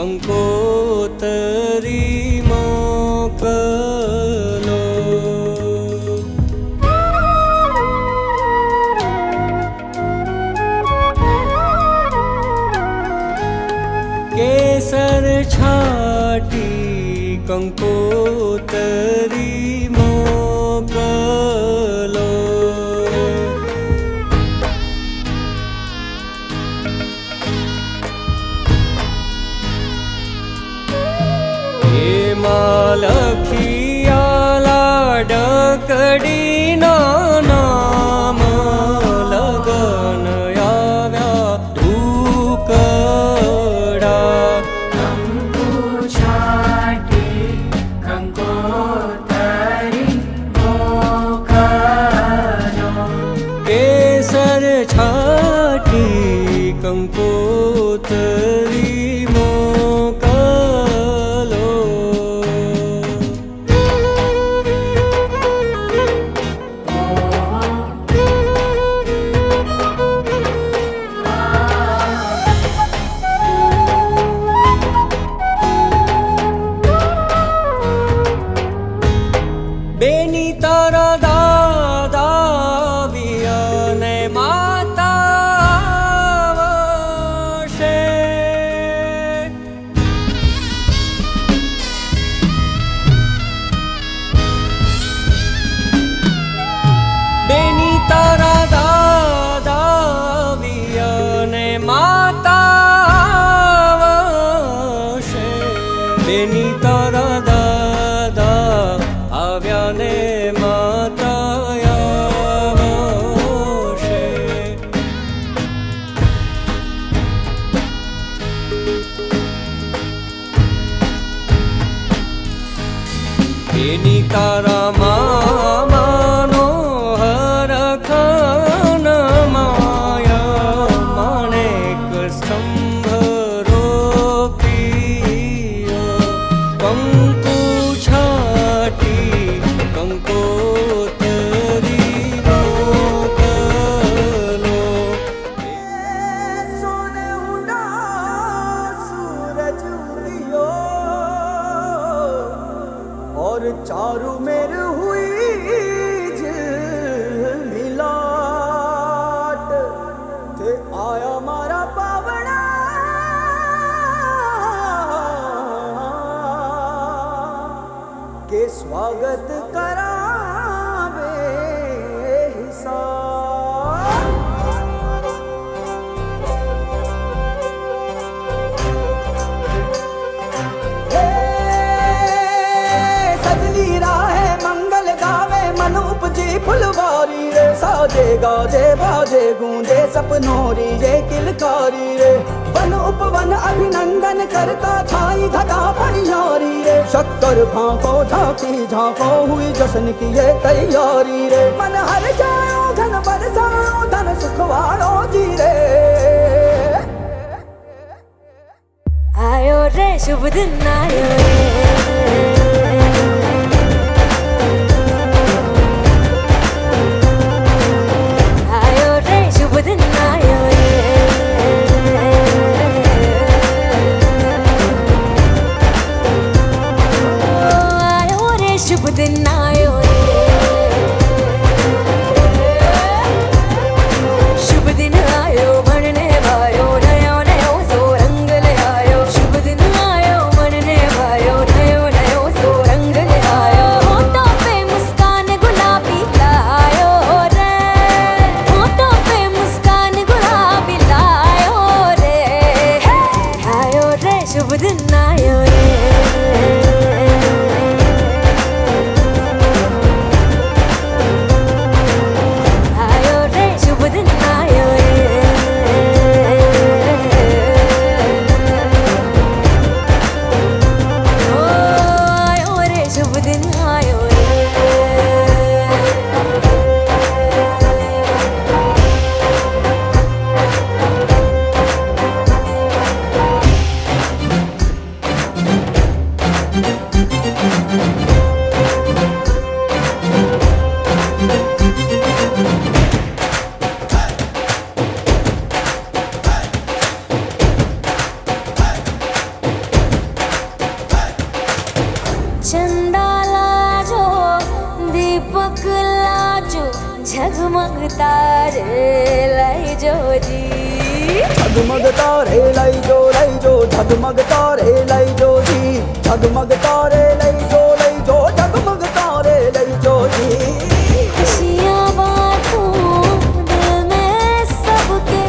કંકોતરી મોકલો. કેસર છાટી કંકોતરી મોકલો. એમાં લખિયાલા ડકડીના નામ લગન આવ્યા ઢૂકડા. કંકુ છાટી કંકોતરી મોકલો. કેસર છાટી કંકોતરી મોકલો. બેની તારા દાદા વિયને માતા આવશે. બેની તારા દાદા વિયને માતા આવશે. બેની તારા દાદા આવ્યા ને માતા આવશે. એની તારા મામાનો હરખાન માયા માણેક સ્તંભ રોપ્યો. કંકુ છાટી કંકોતરી મોકલો. सोने उड़ा सूरज उदियो और चारों मेर हुई झिलमिलाट. ते आया मारा पावड़ा के स्वागत करावे हिसाब. सजली राहे मंगल गावे मन उपजी फुलवारी रे. साजे गाजे बाजे गूंजे सपनोरी रे किलकारी रे. वन उपवन अभिनंदन करता छाई घटा परियारी रे. शक्कर भांको झांकी झांको हुई जश्न की ये तैयारी रे. मन हर जाओ धन बरसाओ धन सुखवाड़ो जी रे. आयो रे शुभ दिन आयो रे. आयो रे शुभ दिन आयो रे. आयो रे शुभ दिन आयो रे. शुभ दिन आयो बनने वायो नयो नयो सो रंग ले आयो. शुभ दिन आयो बनने वायो नयो नयो सो रंग ले आयो. होठों पे मुस्कान गुलाबी लायो रे. होठों पे मुस्कान गुलाबी लायो रे. आयो रे शुभ दिन आयो रे. जगमग तारे लाई जो जी झगमग तारे लई जो झगमग तारे लई जो जी झगमग तारे लई जो झगमग तारे लई जो जी खुशियाँ बांटूं दिल में सबके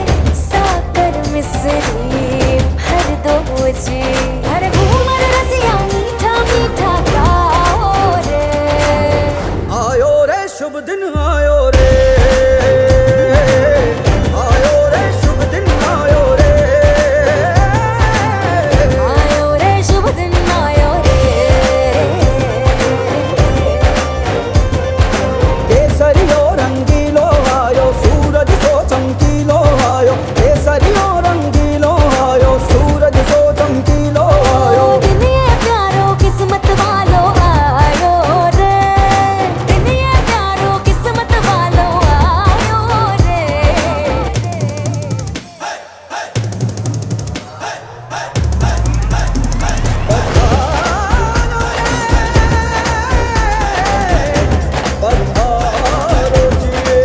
साकर मिसरी भर दो जी हर घूमर रसिया मीठा मीठा गाओ रे आयो रे शुभ दिन आयो रे आयो रे शुभ दिन आयो रे आयो रे शुभ दिन आयो रे केसरियो रंगीलो आयो सूरज सो चमकीलो आयो केसरियो रंगीलो आयो सूरज सो चमकीलो आयो दिन ये प्यारो किस्मत वालो आयो रे दिन ये प्यारो किस्मत वालो आयो रे पधारो जिए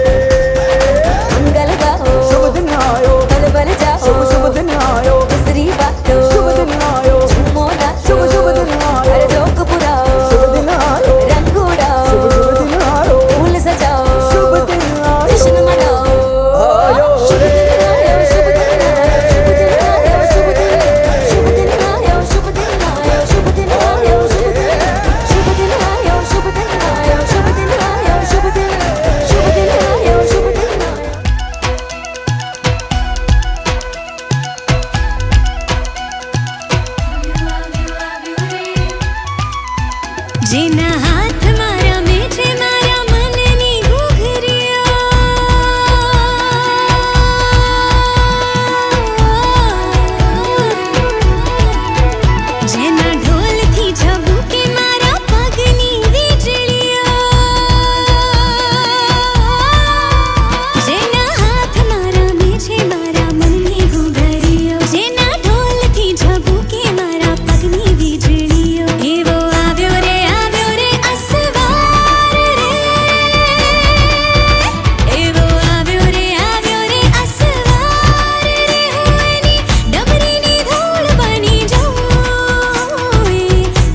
मंगल गाओ शुभ दिन आयो बल बल जाओ शुभ शुभ दिन आयो दूसरी बातों शुभ दिन आयो झूमो नाचो शुभ शुभ दिन आयो हर जोक पुराओ शुभ दिन आयो रंग उड़ाओ शुभ शुभ दिन आयो फूल सजाओ शुभ दिन आयो जश्न मनाओ आयो शुभ रे दिन आयो शुभ दिन आयो शुभ दिन आयो शुभ दिन आयो शुभ दिन आयो शुभ दिन आयो शुभ दिन आयो शुभ दिन आयो शुभ दिन आयो शुभ दिन आयो જેના હાથ મારા મેઠે મારા મનની ઘૂઘરીઓ જેના ઢોલથી ઝબૂકે મારા પગની વીજળીઓ જેના હાથ મારા મેઠે મારા મનની ઘૂઘરીઓ જેના ઢોલથી ઝબૂકે મારા પગની વીજળીઓ એવો આવ્યો રે અસવાર રે એવો આવ્યો રે અસવાર રે હોયની ડમરીની ધૂળ બની જાઉં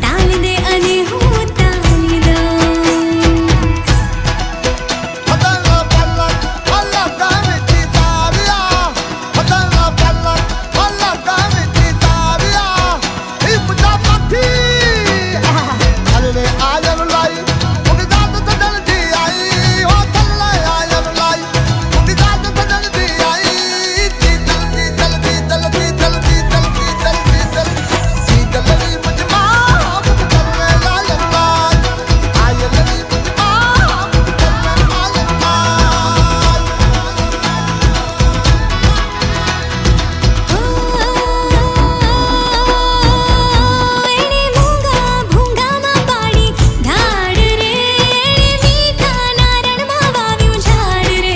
તાલ દે અને હું તાલી દઉં Hadalla ballak, Allah gamiti tabiya. Hadalla ballak, Allah gamiti tabiya. Ipta pati, alle ayan lai. Udi daat ta jaldi ai, ho thalla ayan lai. Udi daat ta jaldi ai, jaldi jaldi jaldi jaldi jaldi jaldi jaldi jaldi mujhma ab challe ayan lai. Ayan lai mujhma ab challe ayan એણે મૂંગા ભૂંગામાં પાડી ધાડ રે એણે મીઠા નારણમાં વાવ્યું ઝાડ રે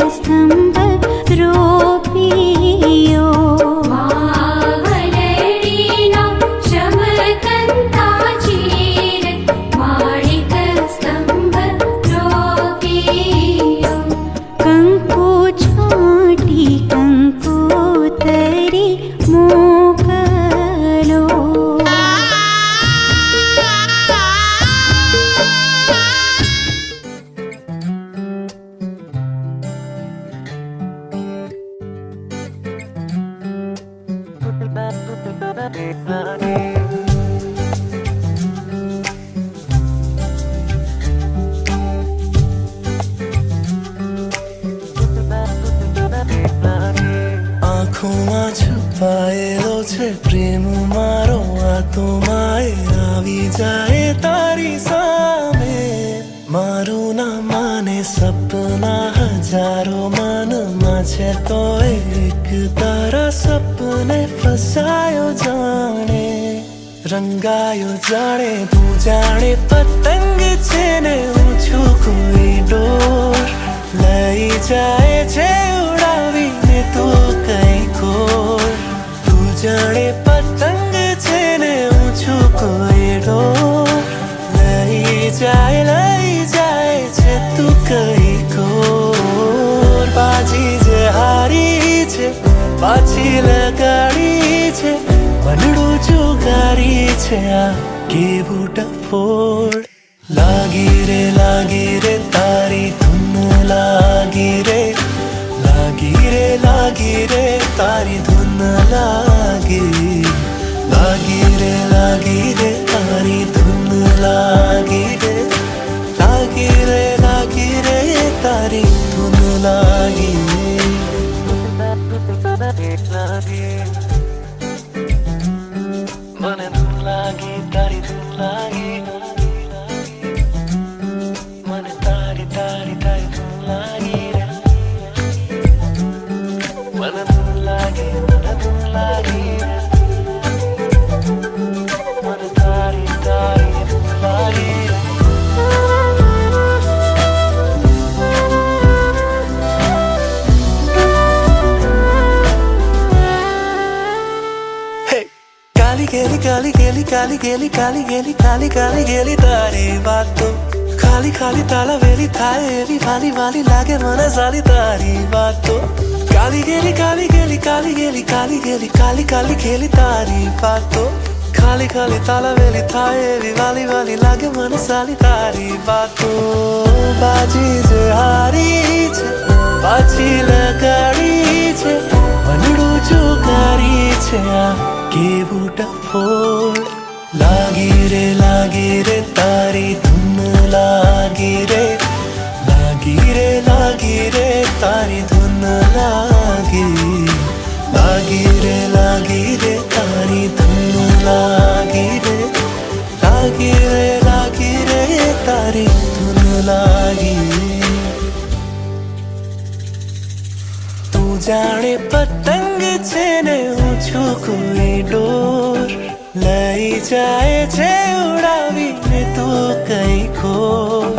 स्तंभ रोपियो महावलरीना शमकंता चीर माणिक स्तंभ रोपियो कंकु छाटी कंकु तरी मोकलो આંખોમાં છુપાયેલો છે પ્રેમ મારો આ તો માએ આવી જાય તારી સામે મારું ના માને સપના હજારો મનમાં છે તો એક તારા સપને ફસાયો જાણે રંગાયો જાણે તું જાણે પતંગ છે ને હું છું કોઈ ડોર લઈ જાય છે ઉડાવીને તું કઈ ખોર તું જાણે પતંગ છે ને હું છું કોઈ ડોર લઈ જાય છે તું કઈ ખોર બાજી જે હારી છે પાછી લગાડી છે વનડું જુગારી છે આ કેવું ડફોડ લાગી રે તારી ધૂન લાગી રે તારી ધૂન લાગી રે તારી ધૂન લાગી રે તારી ધૂન લાગી મને ધૂન લાગી તારી ધૂન લાગી મને તારી ધૂન લાગી રે મને ધૂન લાગી મને તારી ધૂન લાગી કાલી ગેલી તારી વાતો ખાલી તાળાવેલી થાય એવી વાલી લાગે મને સાલી તારી વાતો કાલી ગેલી તારી વાતો ખાલી તાળાવેલી થાય એવી વાલી લાગે મને સાલી તારી વાતો બાજી જે હારી છે પાછી લગાડી છે વનડું જુગારી છે આ કેવું ડફોડ લાગી રે તારી ધૂન લાગી રે તારી ધૂન લાગી રે તારી ધૂન લાગી રે તારી ધૂન લાગી તું જાણે પતંગ છે ને હું છું કોઈ ડોર લઈ જાય છે ઉડાવીને તું કઈ ખોર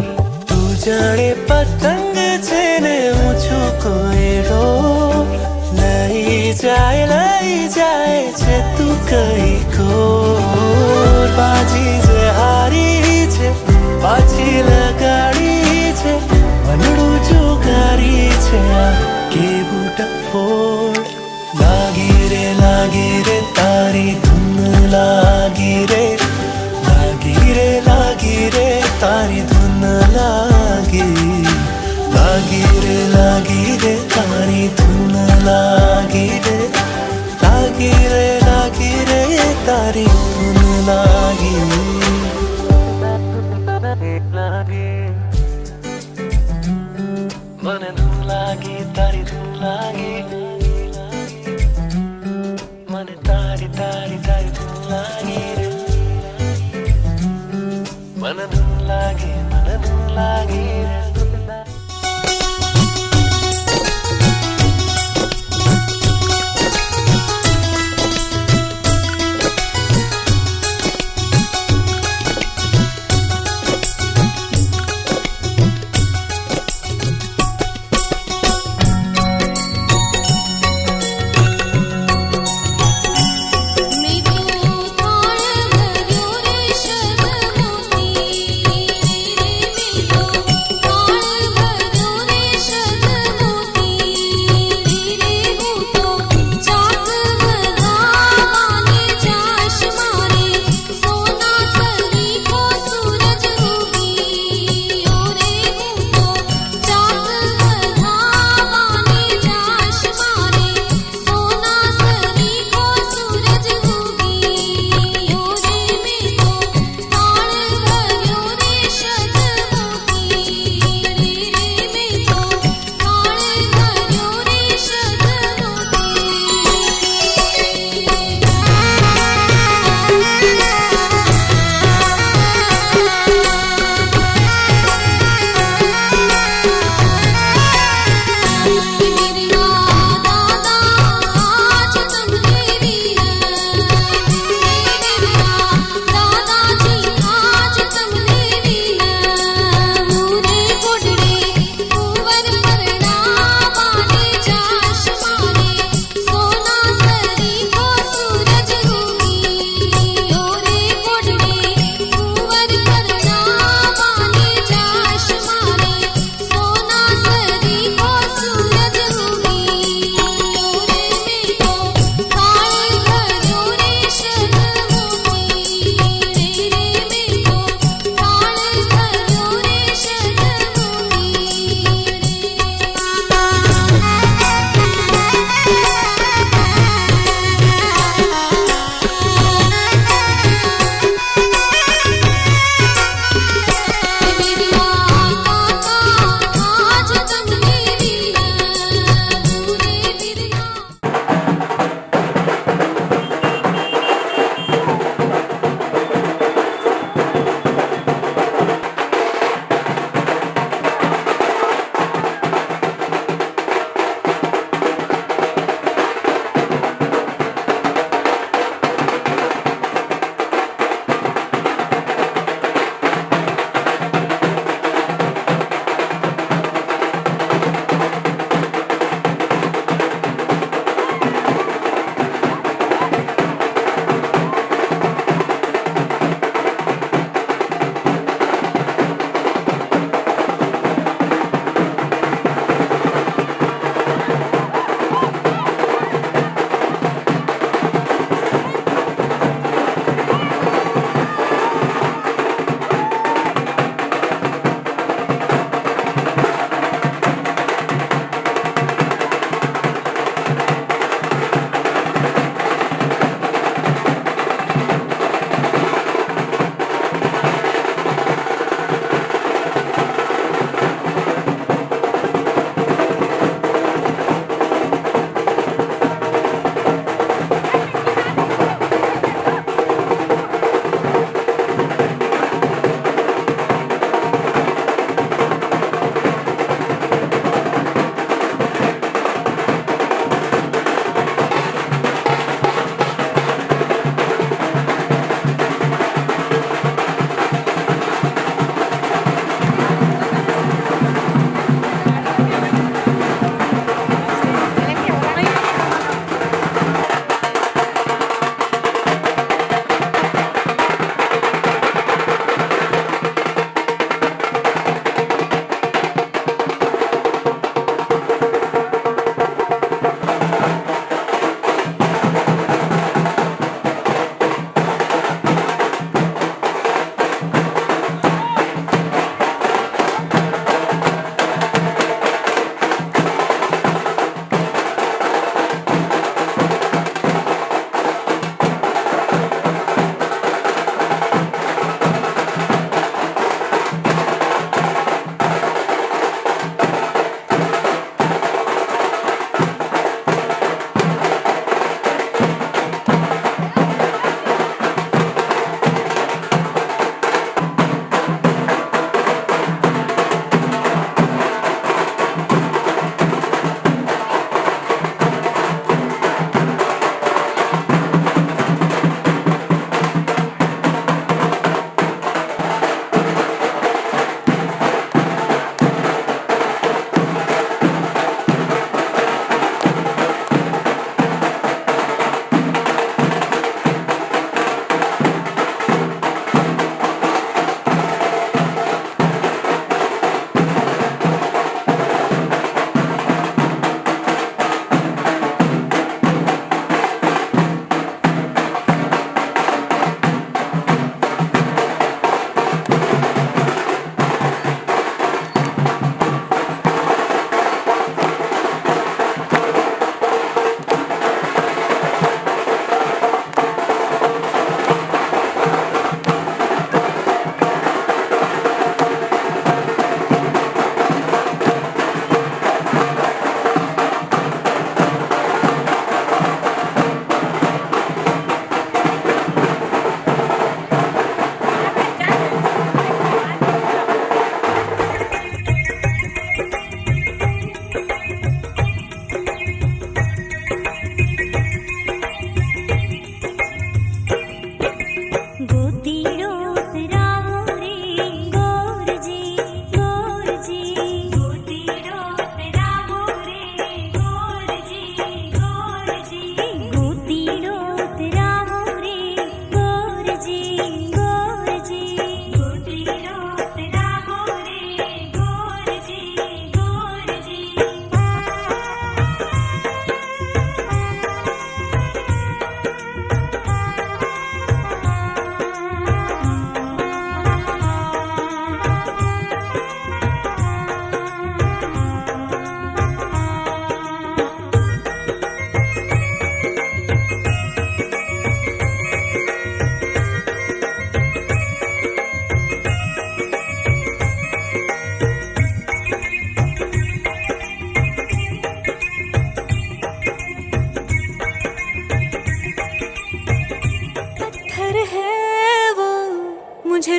તું જાણે પતંગ છે ને હું છું કોઈ ડોર લઈ જાય છે તું કઈ ખોર બાજી જે હારી છે પાછી લગાડી છે વનડું જુગારી છે આ કેવું ડફોડ લાગી રે તારી ધૂન લાગી રે તારી ધૂન લાગી રે તારી ધૂન લાગી રે તારી ધૂન લાગી મને ધૂન લાગી તારી ધૂન લાગી મને તારી ધૂન લાગી રે મને ધૂન લાગી રે सूरज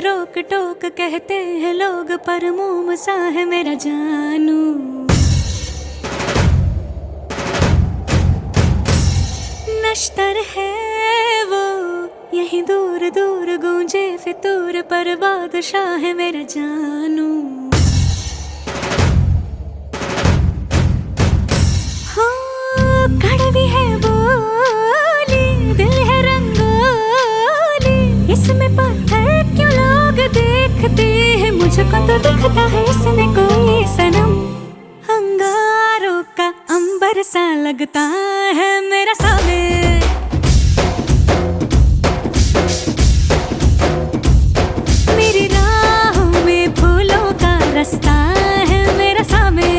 रोक टोक कहते हैं लोग, पर मोम सा है मेरा जानू। नश्तर है वो यहीं दूर दूर गूंजे फितूर, पर बादशाह है मेरा जानू। हो कड़वी है बोली, दिल है रंगोली, इसमें पत्थर क्यों लोग देखते हैं, मुझको तो दिखता है इसमें कोई सनम। अंगारों का अंबर सा लगता है मेरा सामे, मेरी राहों में फूलों का रास्ता है मेरा सामे।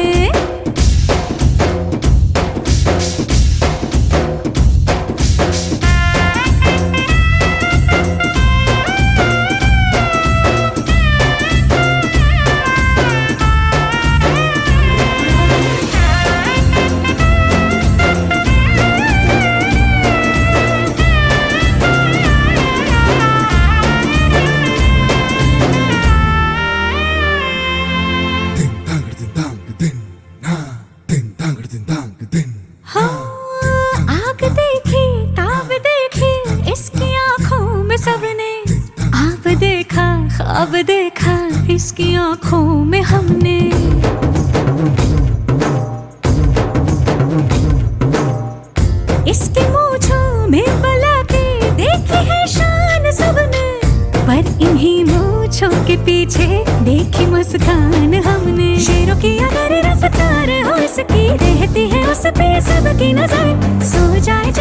आग देखी ताब देखी इसकी आंखों में सबने, आप देखा ख्वाब देखा इसकी आंखों में हमने। इसकी मूंछों में बला के देखी है शान सबने, पर इन्हीं मूंछों के पीछे देखी मुस्कान हमने। शेरों की अगर रफ्तार हो इसकी, रहती है उस पे सबकी नजर, सो जाए